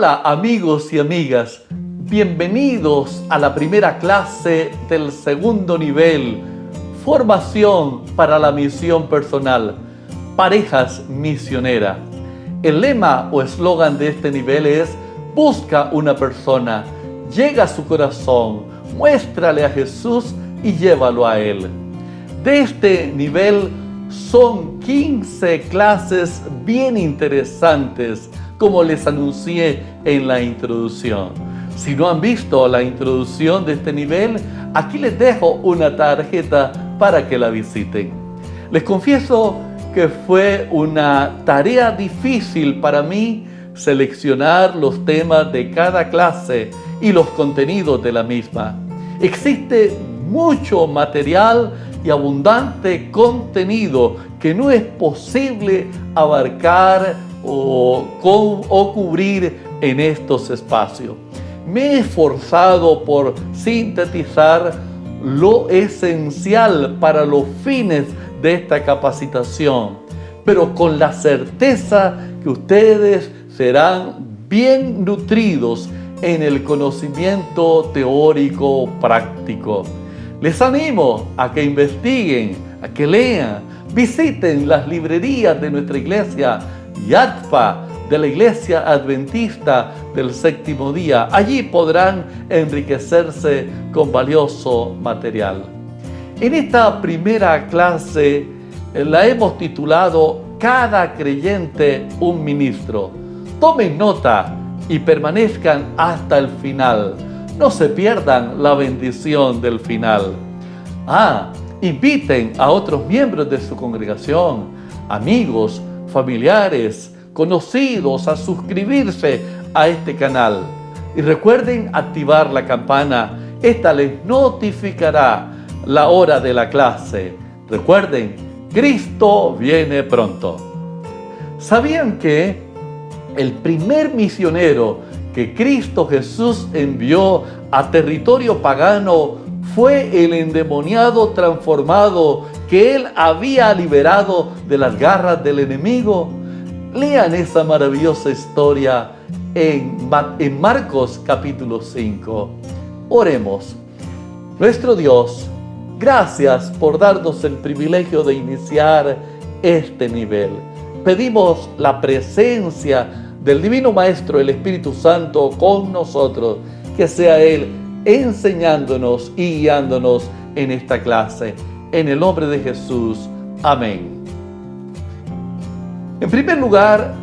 Hola amigos y amigas, bienvenidos a la primera clase del segundo nivel, formación para la misión personal, parejas misionera. El lema o eslogan de este nivel es: busca una persona, llega a su corazón, muéstrale a Jesús y llévalo a Él. De este nivel son 15 clases bien interesantes, como les anuncié en la introducción. Si no han visto la introducción de este nivel, aquí les dejo una tarjeta para que la visiten. Les confieso que fue una tarea difícil para mí seleccionar los temas de cada clase y los contenidos de la misma. Existe mucho material y abundante contenido que no es posible abarcar o cubrir en estos espacios. Me he esforzado por sintetizar lo esencial para los fines de esta capacitación, pero con la certeza que ustedes serán bien nutridos en el conocimiento teórico práctico. Les animo a que investiguen, a que lean, visiten las librerías de nuestra iglesia YADFA, de la Iglesia Adventista del Séptimo Día. Allí podrán enriquecerse con valioso material. En esta primera clase la hemos titulado Cada creyente un ministro. Tomen nota y permanezcan hasta el final. No se pierdan la bendición del final. Inviten a otros miembros de su congregación, amigos, familiares, conocidos a suscribirse a este canal. Y recuerden activar la campana. Esta les notificará la hora de la clase. Recuerden, Cristo viene pronto. ¿Sabían que el primer misionero que Cristo Jesús envió a territorio pagano fue el endemoniado transformado que Él había liberado de las garras del enemigo? Lean esa maravillosa historia en Marcos capítulo 5. Oremos. Nuestro Dios, gracias por darnos el privilegio de iniciar este nivel. Pedimos la presencia del Divino Maestro, el Espíritu Santo, con nosotros, que sea Él enseñándonos y guiándonos en esta clase. En el nombre de Jesús. Amén. En primer lugar,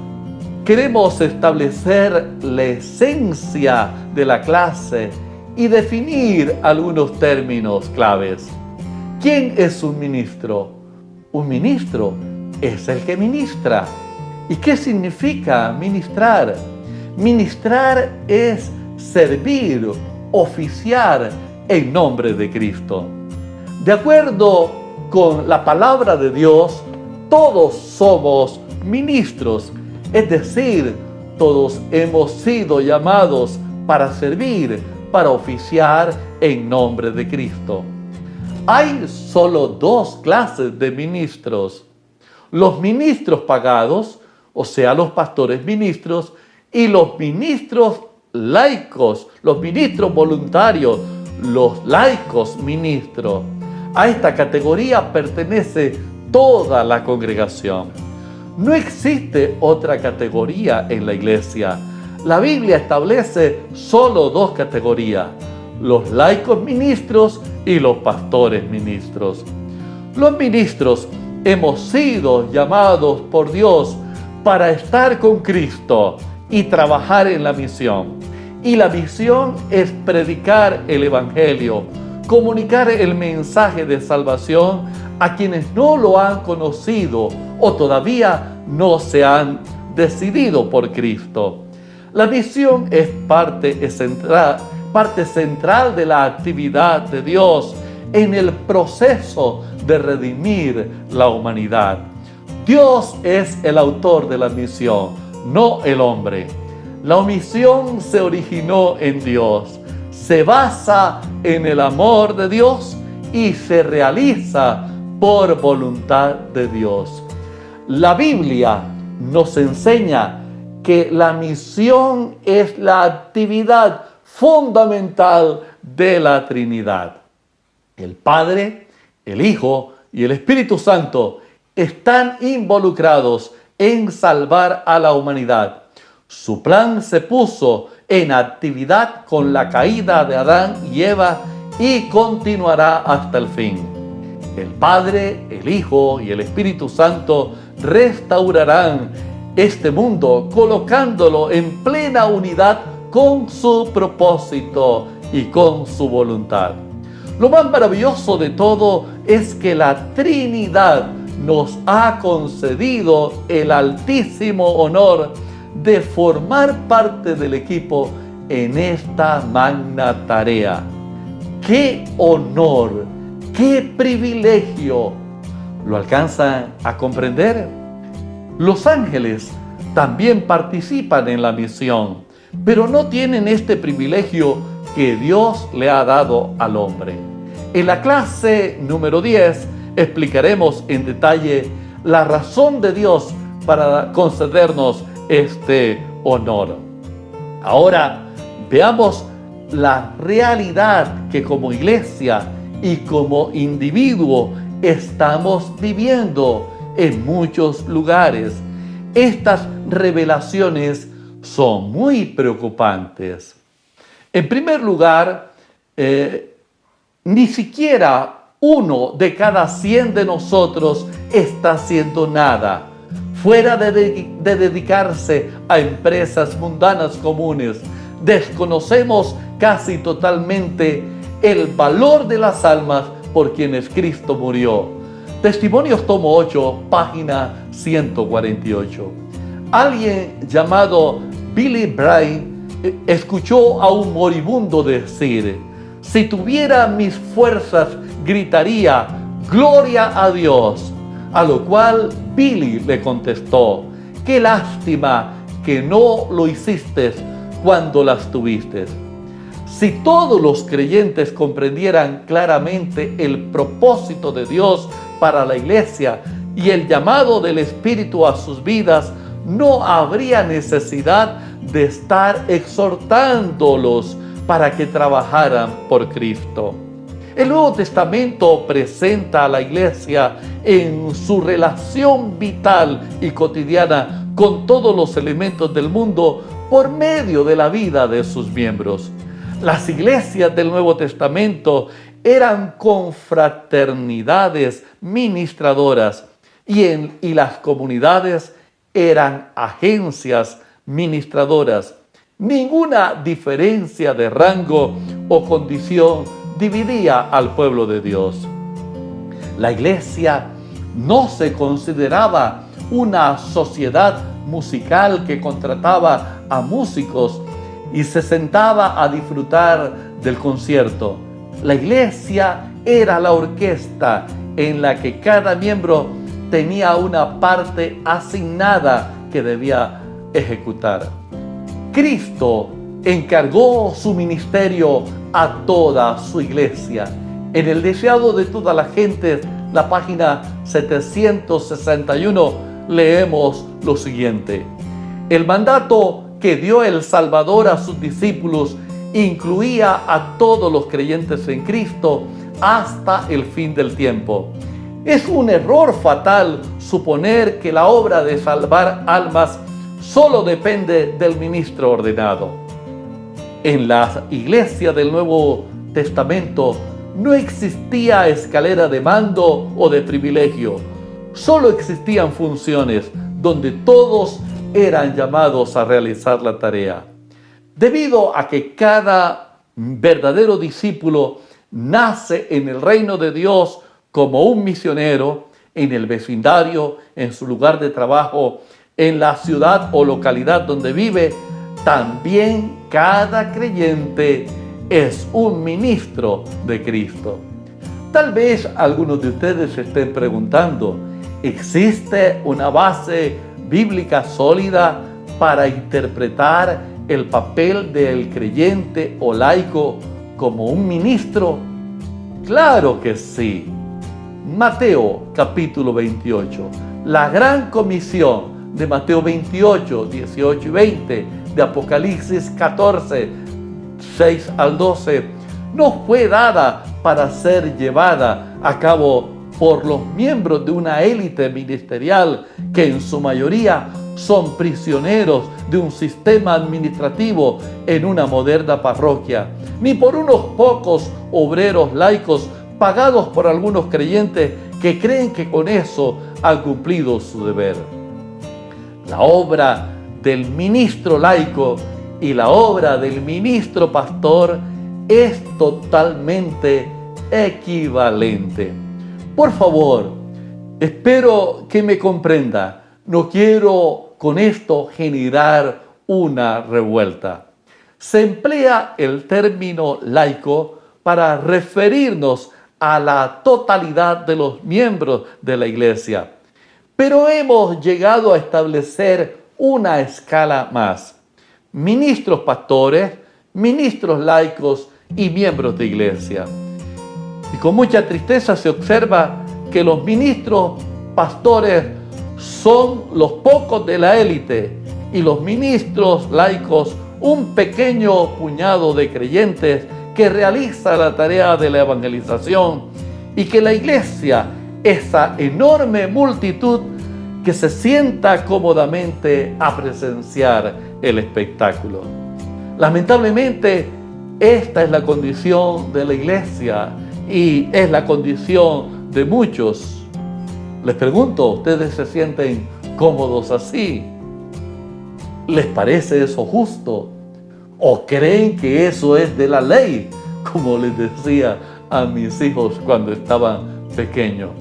queremos establecer la esencia de la clase y definir algunos términos claves. ¿Quién es un ministro? Un ministro es el que ministra. ¿Y qué significa ministrar? Ministrar es servir, oficiar en nombre de Cristo. De acuerdo con la palabra de Dios, todos somos ministros, es decir, todos hemos sido llamados para servir, para oficiar en nombre de Cristo. Hay solo dos clases de ministros: los ministros pagados, o sea, los pastores ministros, y los ministros laicos, los ministros voluntarios, los laicos ministros. A esta categoría pertenece toda la congregación. No existe otra categoría en la iglesia. La Biblia establece solo dos categorías: los laicos ministros y los pastores ministros. Los ministros hemos sido llamados por Dios para estar con Cristo y trabajar en la misión. Y la misión es predicar el Evangelio, comunicar el mensaje de salvación a quienes no lo han conocido o todavía no se han decidido por Cristo. La misión es parte central de la actividad de Dios en el proceso de redimir la humanidad. Dios es el autor de la misión, no el hombre. La misión se originó en Dios, se basa en el amor de Dios y se realiza por voluntad de Dios. La Biblia nos enseña que la misión es la actividad fundamental de la Trinidad. El Padre, el Hijo y el Espíritu Santo están involucrados en salvar a la humanidad. Su plan se puso en actividad con la caída de Adán y Eva y continuará hasta el fin. El Padre, el Hijo y el Espíritu Santo restaurarán este mundo colocándolo en plena unidad con su propósito y con su voluntad. Lo más maravilloso de todo es que la Trinidad nos ha concedido el altísimo honor de formar parte del equipo en esta magna tarea. ¡Qué honor! ¡Qué privilegio! ¿Lo alcanzan a comprender? Los ángeles también participan en la misión, pero no tienen este privilegio que Dios le ha dado al hombre. En la clase número 10 explicaremos en detalle la razón de Dios para concedernos este honor. Ahora veamos la realidad que como iglesia y como individuo estamos viviendo en muchos lugares. Estas revelaciones son muy preocupantes. En primer lugar, ni siquiera 1 de cada 100 de nosotros está haciendo nada, fuera de dedicarse a empresas mundanas comunes. Desconocemos casi totalmente el valor de las almas por quienes Cristo murió. Testimonios tomo 8, página 148. Alguien llamado Billy Bryan escuchó a un moribundo decir: si tuviera mis fuerzas, gritaría, ¡gloria a Dios! A lo cual Billy le contestó: ¡qué lástima que no lo hiciste cuando las tuviste! Si todos los creyentes comprendieran claramente el propósito de Dios para la iglesia y el llamado del Espíritu a sus vidas, no habría necesidad de estar exhortándolos para que trabajaran por Cristo. El Nuevo Testamento presenta a la iglesia en su relación vital y cotidiana con todos los elementos del mundo por medio de la vida de sus miembros. Las iglesias del Nuevo Testamento eran confraternidades ministradoras y las comunidades eran agencias ministradoras. Ninguna diferencia de rango o condición dividía al pueblo de Dios. La iglesia no se consideraba una sociedad musical que contrataba a músicos y se sentaba a disfrutar del concierto. La iglesia era la orquesta en la que cada miembro tenía una parte asignada que debía ejecutar. Cristo encargó su ministerio a toda su iglesia. En el deseado de toda la gente, la página 761, leemos lo siguiente: el mandato que dio el Salvador a sus discípulos incluía a todos los creyentes en Cristo hasta el fin del tiempo. Es un error fatal suponer que la obra de salvar almas solo depende del ministro ordenado. En la iglesia del Nuevo Testamento no existía escalera de mando o de privilegio. Solo existían funciones donde todos eran llamados a realizar la tarea. Debido a que cada verdadero discípulo nace en el reino de Dios como un misionero, en el vecindario, en su lugar de trabajo, en la ciudad o localidad donde vive, también cada creyente es un ministro de Cristo. Tal vez algunos de ustedes se estén preguntando: ¿existe una base bíblica sólida para interpretar el papel del creyente o laico como un ministro? Claro que sí. Mateo capítulo 28, la gran comisión, de Mateo 28, 18 y 20, de Apocalipsis 14, 6 al 12, no fue dada para ser llevada a cabo por los miembros de una élite ministerial que en su mayoría son prisioneros de un sistema administrativo en una moderna parroquia, ni por unos pocos obreros laicos pagados por algunos creyentes que creen que con eso han cumplido su deber. La obra del ministro laico y la obra del ministro pastor es totalmente equivalente. Por favor, espero que me comprenda. No quiero con esto generar una revuelta. Se emplea el término laico para referirnos a la totalidad de los miembros de la Iglesia. Pero hemos llegado a establecer una escala más: ministros pastores, ministros laicos y miembros de iglesia. Y con mucha tristeza se observa que los ministros pastores son los pocos de la élite y los ministros laicos un pequeño puñado de creyentes que realiza la tarea de la evangelización, y que la iglesia, esa enorme multitud que se sienta cómodamente a presenciar el espectáculo. Lamentablemente, esta es la condición de la iglesia y es la condición de muchos. Les pregunto, ¿ustedes se sienten cómodos así? ¿Les parece eso justo? ¿O creen que eso es de la ley? Como les decía a mis hijos cuando estaban pequeños.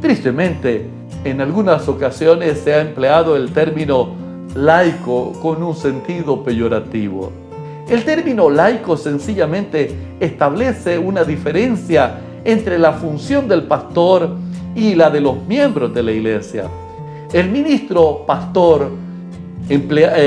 Tristemente, en algunas ocasiones se ha empleado el término laico con un sentido peyorativo. El término laico sencillamente establece una diferencia entre la función del pastor y la de los miembros de la iglesia. El ministro pastor,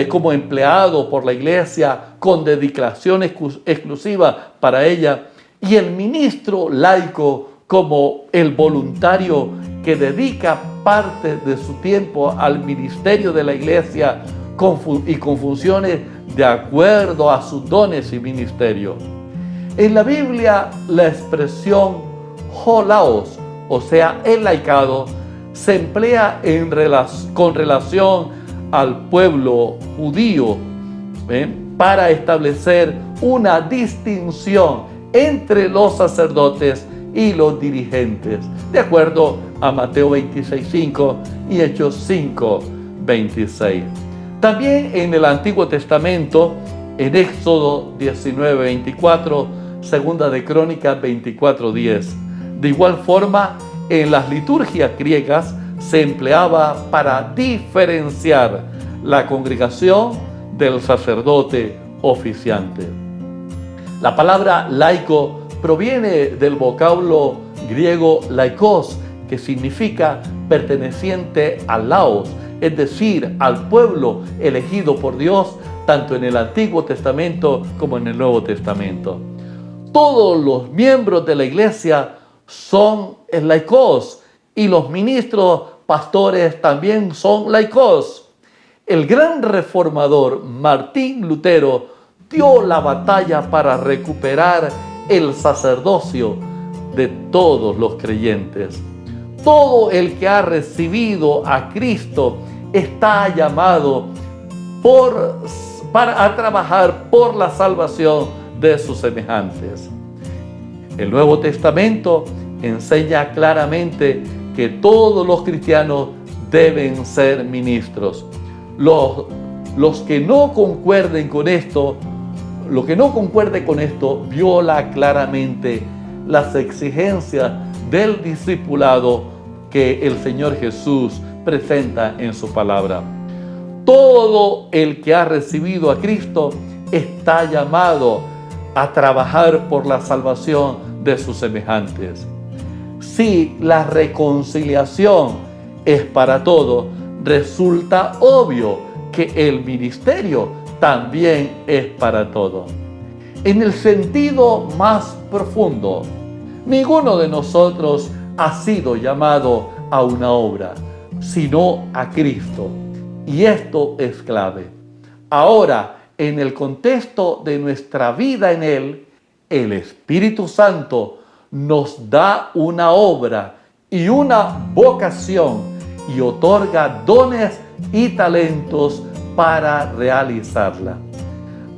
como empleado por la iglesia con dedicación exclusiva para ella, y el ministro laico como el voluntario que dedica parte de su tiempo al ministerio de la iglesia y con funciones de acuerdo a sus dones y ministerio. En la Biblia, la expresión holaos, o sea, el laicado, se emplea con relación al pueblo judío, para establecer una distinción entre los sacerdotes y los dirigentes, de acuerdo a Mateo 26:5 y Hechos 5:26. También en el Antiguo Testamento, en Éxodo 19:24, Segunda de Crónicas 24:10. De igual forma, en las liturgias griegas se empleaba para diferenciar la congregación del sacerdote oficiante. La palabra laico proviene del vocablo griego laikos, que significa perteneciente al laos, es decir, al pueblo elegido por Dios, tanto en el Antiguo Testamento como en el Nuevo Testamento. Todos los miembros de la iglesia son laicos y los ministros pastores también son laicos. El gran reformador Martín Lutero dio la batalla para recuperar el sacerdocio de todos los creyentes. Todo el que ha recibido a Cristo está llamado a trabajar por la salvación de sus semejantes. El Nuevo Testamento enseña claramente que todos los cristianos deben ser ministros. Los que no concuerden con esto, lo que no concuerde con esto, viola claramente las exigencias del discipulado que el Señor Jesús presenta en su palabra. Todo el que ha recibido a Cristo está llamado a trabajar por la salvación de sus semejantes. Si la reconciliación es para todos, resulta obvio que el ministerio también es para todos. En el sentido más profundo, ninguno de nosotros ha sido llamado a una obra. sino a Cristo. Y esto es clave. Ahora, en el contexto de nuestra vida en Él, el Espíritu Santo nos da una obra y una vocación y otorga dones y talentos para realizarla.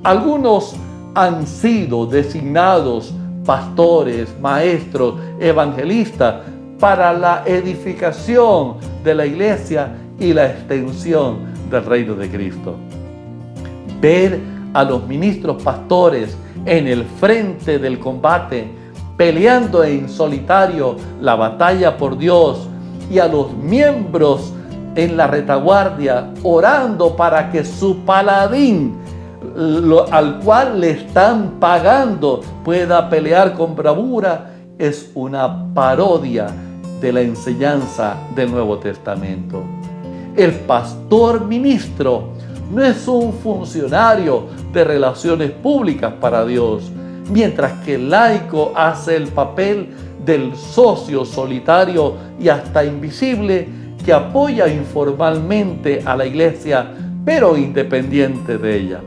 Algunos han sido designados pastores, maestros, evangelistas para la edificación de la iglesia y la extensión del reino de Cristo. Ver a los ministros pastores en el frente del combate, peleando en solitario la batalla por Dios, y a los miembros en la retaguardia orando para que su paladín, al cual le están pagando, pueda pelear con bravura, es una parodia de la enseñanza del Nuevo Testamento. El pastor ministro no es un funcionario de relaciones públicas para Dios, mientras que el laico hace el papel del socio solitario y hasta invisible que apoya informalmente a la iglesia, pero independiente de ella.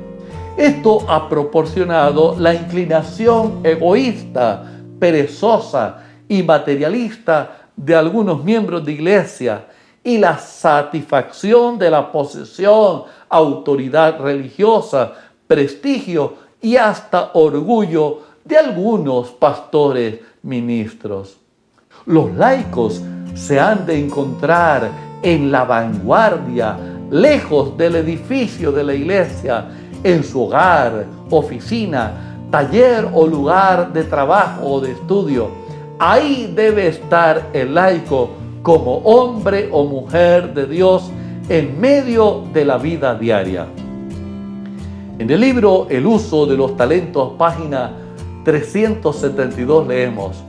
Esto ha proporcionado la inclinación egoísta, perezosa y materialista de algunos miembros de iglesia y la satisfacción de la posesión, autoridad religiosa, prestigio y hasta orgullo de algunos pastores ministros. Los laicos se han de encontrar en la vanguardia, lejos del edificio de la iglesia, en su hogar, oficina, taller o lugar de trabajo o de estudio. Ahí debe estar el laico como hombre o mujer de Dios en medio de la vida diaria. En el libro El uso de los talentos, página 372, leemos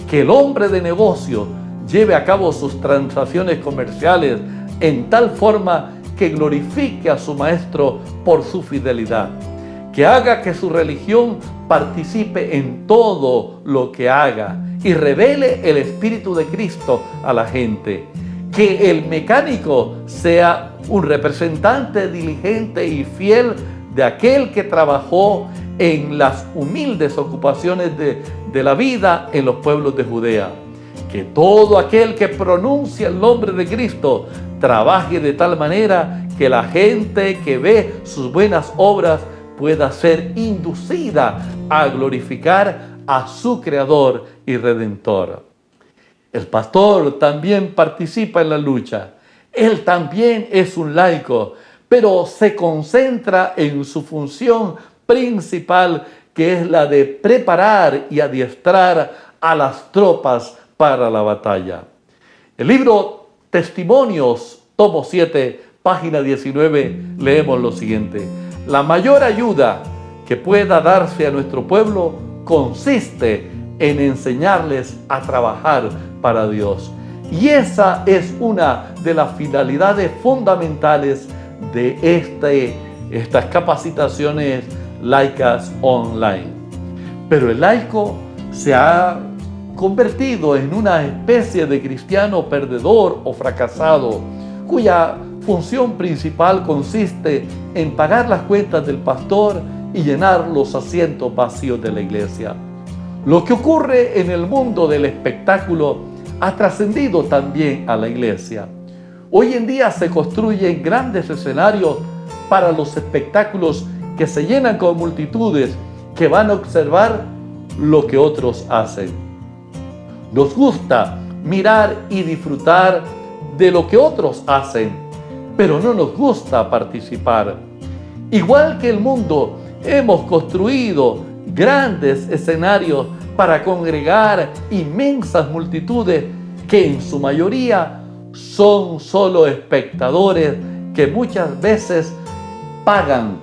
que el hombre de negocio lleve a cabo sus transacciones comerciales en tal forma que glorifique a su maestro por su fidelidad, que haga que su religión participe en todo lo que haga y revele el Espíritu de Cristo a la gente, que el mecánico sea un representante diligente y fiel de aquel que trabajó en las humildes ocupaciones de la vida en los pueblos de Judea, que todo aquel que pronuncia el nombre de Cristo trabaje de tal manera que la gente que ve sus buenas obras pueda ser inducida a glorificar a su Creador y Redentor. El pastor también participa en la lucha. Él también es un laico, pero se concentra en su función principal, que es la de preparar y adiestrar a las tropas para la batalla. El libro Testimonios, tomo 7, página 19, leemos lo siguiente: la mayor ayuda que pueda darse a nuestro pueblo consiste en enseñarles a trabajar para Dios. Y esa es una de las finalidades fundamentales de estas capacitaciones laicas online. Pero el laico se ha convertido en una especie de cristiano perdedor o fracasado, cuya función principal consiste en pagar las cuentas del pastor y llenar los asientos vacíos de la iglesia. Lo que ocurre en el mundo del espectáculo ha trascendido también a la iglesia. Hoy en día se construyen grandes escenarios para los espectáculos que se llenan con multitudes que van a observar lo que otros hacen. Nos gusta mirar y disfrutar de lo que otros hacen, pero no nos gusta participar. Igual que el mundo, hemos construido grandes escenarios para congregar inmensas multitudes que en su mayoría son solo espectadores que muchas veces pagan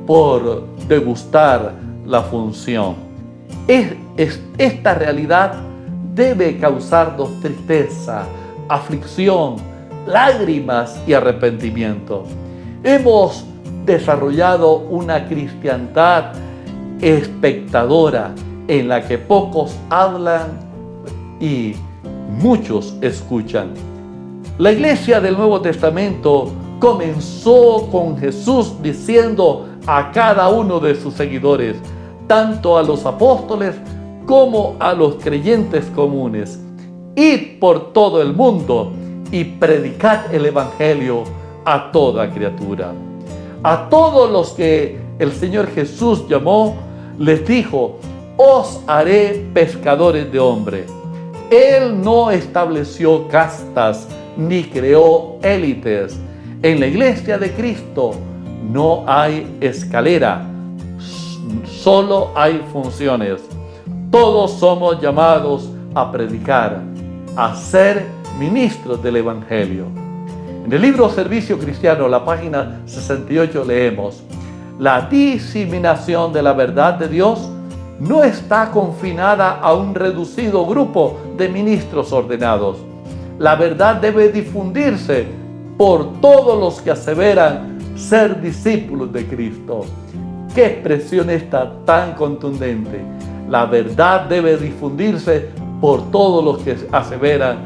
por degustar la función. Esta realidad debe causarnos tristeza, aflicción, lágrimas y arrepentimiento. Hemos desarrollado una cristiandad espectadora en la que pocos hablan y muchos escuchan. La iglesia del Nuevo Testamento comenzó con Jesús diciendo a cada uno de sus seguidores, tanto a los apóstoles como a los creyentes comunes: id por todo el mundo y predicad el evangelio a toda criatura. A todos los que el Señor Jesús llamó, les dijo: os haré pescadores de hombres. Él no estableció castas ni creó élites. En la iglesia de Cristo no hay escalera, solo hay funciones. Todos somos llamados a predicar, a ser ministros del Evangelio. En el libro Servicio Cristiano, la página 68, leemos: la diseminación de la verdad de Dios no está confinada a un reducido grupo de ministros ordenados. La verdad debe difundirse por todos los que aseveran ser discípulos de Cristo. ¡Qué expresión esta tan contundente! La verdad debe difundirse por todos los que aseveran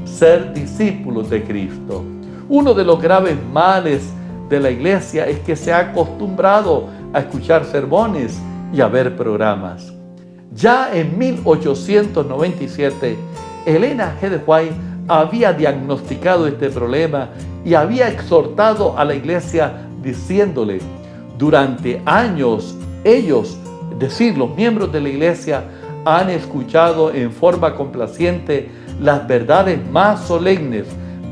ser discípulos de Cristo. Uno de los graves males de la iglesia es que se ha acostumbrado a escuchar sermones y a ver programas. Ya en 1897, Elena G. de White había diagnosticado este problema y había exhortado a la iglesia diciéndole: durante años ellos, es decir, los miembros de la iglesia, han escuchado en forma complaciente las verdades más solemnes,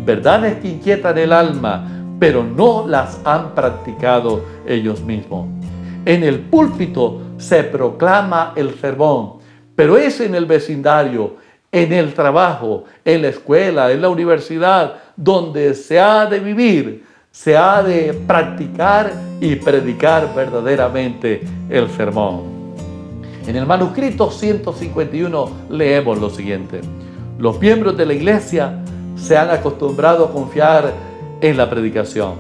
verdades que inquietan el alma, pero no las han practicado ellos mismos. En el púlpito se proclama el sermón, pero es en el vecindario, en el trabajo, en la escuela, en la universidad, donde se ha de vivir, se ha de practicar y predicar verdaderamente el sermón. En el manuscrito 151 leemos lo siguiente: los miembros de la iglesia se han acostumbrado a confiar en la predicación,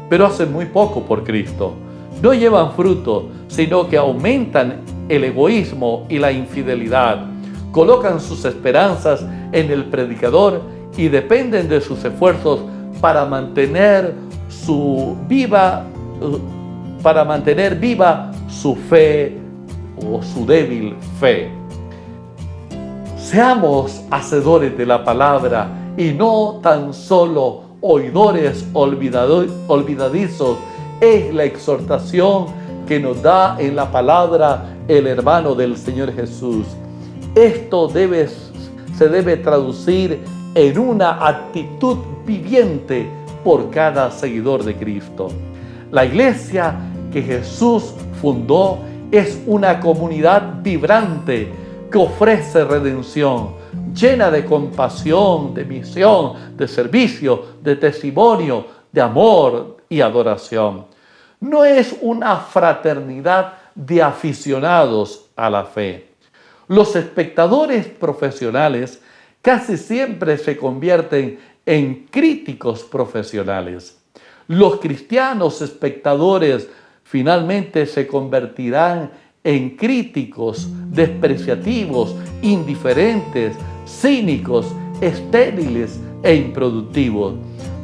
pero hacen muy poco por Cristo. No llevan fruto, sino que aumentan el egoísmo y la infidelidad. Colocan sus esperanzas en el predicador y dependen de sus esfuerzos para mantener viva su fe o su débil fe. Seamos hacedores de la palabra y no tan solo oidores olvidadizos. Es la exhortación que nos da en la palabra el hermano del Señor Jesús. Esto se debe traducir en una actitud viviente por cada seguidor de Cristo. La iglesia que Jesús fundó es una comunidad vibrante que ofrece redención, llena de compasión, de misión, de servicio, de testimonio, de amor y adoración. No es una fraternidad de aficionados a la fe. Los espectadores profesionales casi siempre se convierten en críticos profesionales. Los cristianos espectadores finalmente se convertirán en críticos despreciativos, indiferentes, cínicos, estériles e improductivos.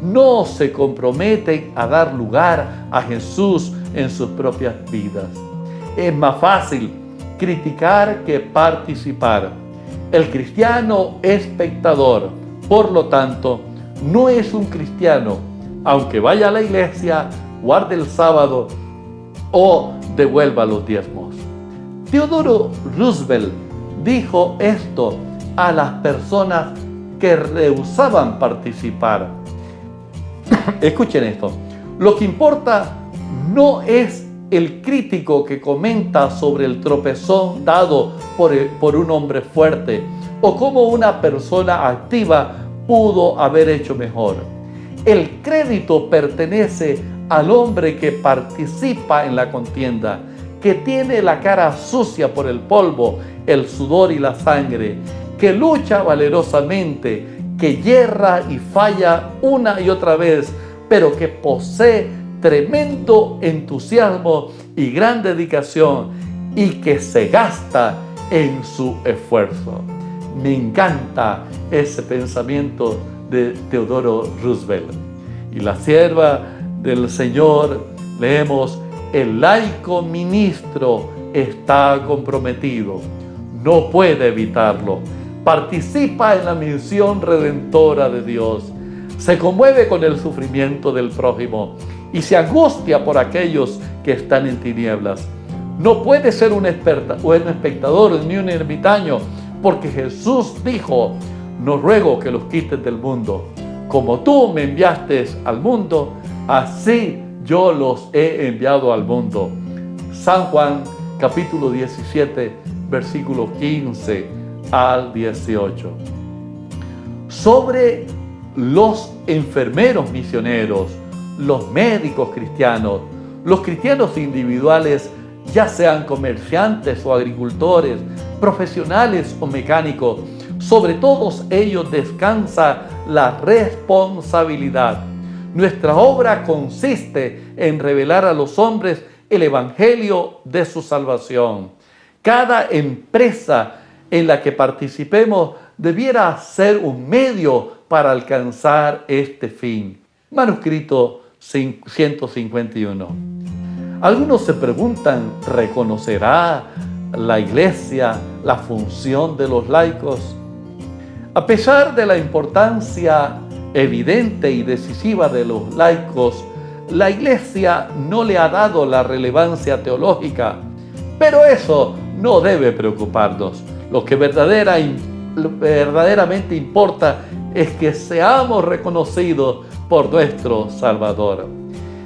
No se comprometen a dar lugar a Jesús en sus propias vidas. Es más fácil criticar que participar. El cristiano espectador, por lo tanto, no es un cristiano, aunque vaya a la iglesia, guarde el sábado o devuelva los diezmos. Theodore Roosevelt dijo esto a las personas que rehusaban participar. Escuchen esto: lo que importa no es el crítico que comenta sobre el tropezón dado por un hombre fuerte o cómo una persona activa pudo haber hecho mejor. El crédito pertenece al hombre que participa en la contienda, que tiene la cara sucia por el polvo, el sudor y la sangre, que lucha valerosamente, que yerra y falla una y otra vez, pero que posee tremendo entusiasmo y gran dedicación y que se gasta en su esfuerzo. Me encanta ese pensamiento de Teodoro Roosevelt. Y la sierva del Señor, leemos, el laico ministro está comprometido, no puede evitarlo, participa en la misión redentora de Dios, se conmueve con el sufrimiento del prójimo y se angustia por aquellos que están en tinieblas. No puede ser un espectador ni un ermitaño, porque Jesús dijo, no ruego que los quites del mundo, como tú me enviaste al mundo, así yo los he enviado al mundo. San Juan capítulo 17, versículos 15 al 18. Sobre los enfermeros misioneros, los médicos cristianos, los cristianos individuales, ya sean comerciantes o agricultores, profesionales o mecánicos, sobre todos ellos descansa la responsabilidad. Nuestra obra consiste en revelar a los hombres el evangelio de su salvación. Cada empresa en la que participemos debiera ser un medio para alcanzar este fin. Manuscrito 151. Algunos se preguntan, ¿reconocerá la Iglesia la función de los laicos? A pesar de la importancia evidente y decisiva de los laicos, la Iglesia no le ha dado la relevancia teológica, pero eso no debe preocuparnos. Lo que verdaderamente importa es que seamos reconocidos por nuestro Salvador.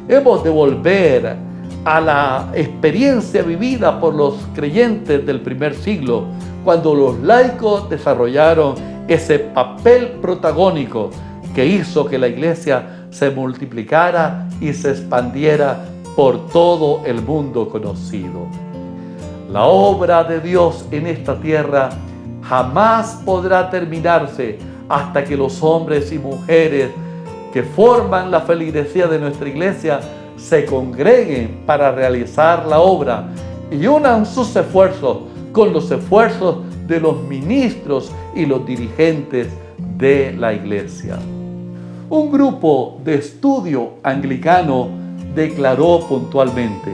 Hemos de volver a la experiencia vivida por los creyentes del primer siglo, cuando los laicos desarrollaron ese papel protagónico que hizo que la Iglesia se multiplicara y se expandiera por todo el mundo conocido. La obra de Dios en esta tierra jamás podrá terminarse hasta que los hombres y mujeres que forman la feligresía de nuestra Iglesia se congreguen para realizar la obra y unan sus esfuerzos con los esfuerzos de los ministros y los dirigentes de la Iglesia. Un grupo de estudio anglicano declaró puntualmente: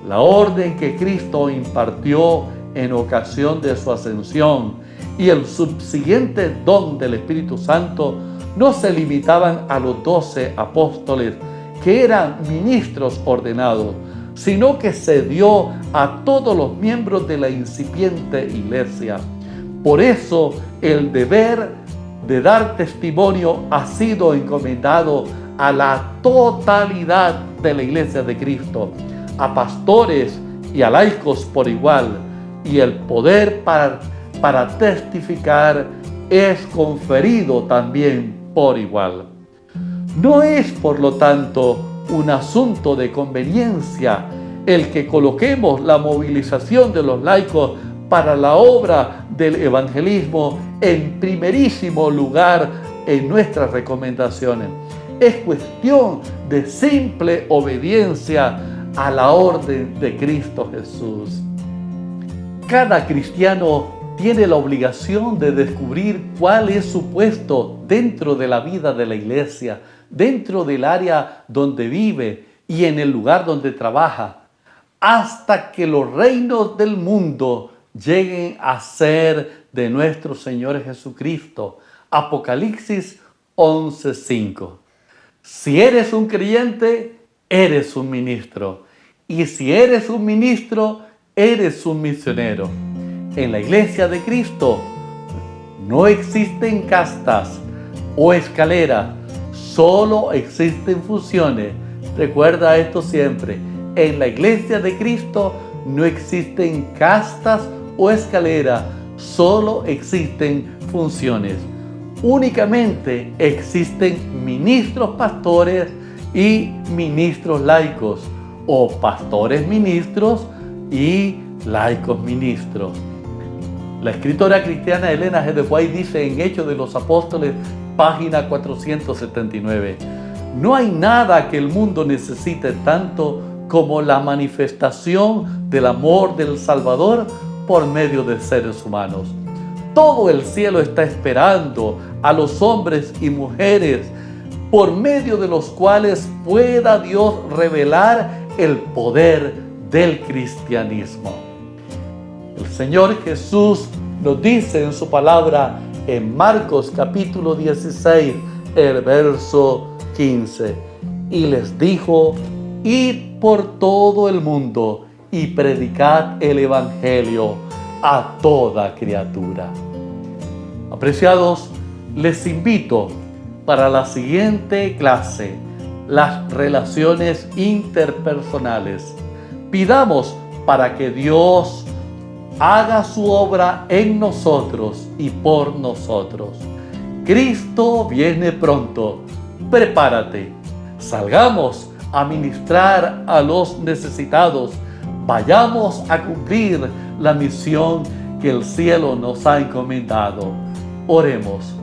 la orden que Cristo impartió en ocasión de su ascensión y el subsiguiente don del Espíritu Santo no se limitaban a los 12 apóstoles, que eran ministros ordenados, sino que se dio a todos los miembros de la incipiente Iglesia. Por eso el deber de dar testimonio ha sido encomendado a la totalidad de la Iglesia de Cristo, a pastores y a laicos por igual, y el poder para testificar es conferido también por igual. No es, por lo tanto, un asunto de conveniencia el que coloquemos la movilización de los laicos para la obra del evangelismo en primerísimo lugar en nuestras recomendaciones. Es cuestión de simple obediencia a la orden de Cristo Jesús. Cada cristiano tiene la obligación de descubrir cuál es su puesto dentro de la vida de la Iglesia, dentro del área donde vive y en el lugar donde trabaja, hasta que los reinos del mundo lleguen a ser de nuestro Señor Jesucristo. Apocalipsis 11:5. Si eres un creyente, eres un ministro. Y si eres un ministro, eres un misionero. En la Iglesia de Cristo no existen castas o escaleras, solo existen funciones. Recuerda esto siempre. En la Iglesia de Cristo no existen castas o escaleras, solo existen funciones. Únicamente existen ministros pastores y ministros laicos, o pastores ministros y laicos ministros. La escritora cristiana Elena G. de White dice en Hechos de los Apóstoles, página 479, no hay nada que el mundo necesite tanto como la manifestación del amor del Salvador por medio de seres humanos. todo el cielo está esperando a los hombres y mujeres por medio de los cuales pueda Dios revelar el poder del cristianismo. El Señor Jesús nos dice en su palabra en Marcos capítulo 16, el verso 15, y les dijo: id por todo el mundo y predicad el evangelio a toda criatura. Apreciados, les invito para la siguiente clase, las relaciones interpersonales. Pidamos para que Dios haga su obra en nosotros y por nosotros. Cristo viene pronto. Prepárate. Salgamos a ministrar a los necesitados. Vayamos a cumplir la misión que el cielo nos ha encomendado. Oremos.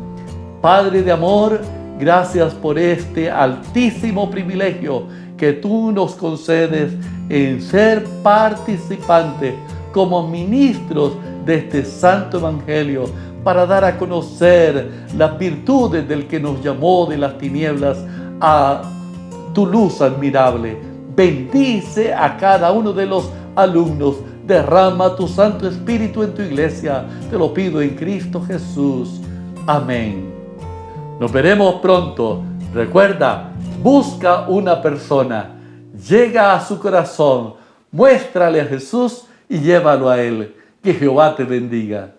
Padre de amor, gracias por este altísimo privilegio que tú nos concedes en ser participantes como ministros de este santo evangelio para dar a conocer las virtudes del que nos llamó de las tinieblas a tu luz admirable. Bendice a cada uno de los alumnos. Derrama tu Santo Espíritu en tu iglesia. Te lo pido en Cristo Jesús. Amén. Nos veremos pronto. Recuerda, busca una persona, llega a su corazón, muéstrale a Jesús y llévalo a Él. Que Jehová te bendiga.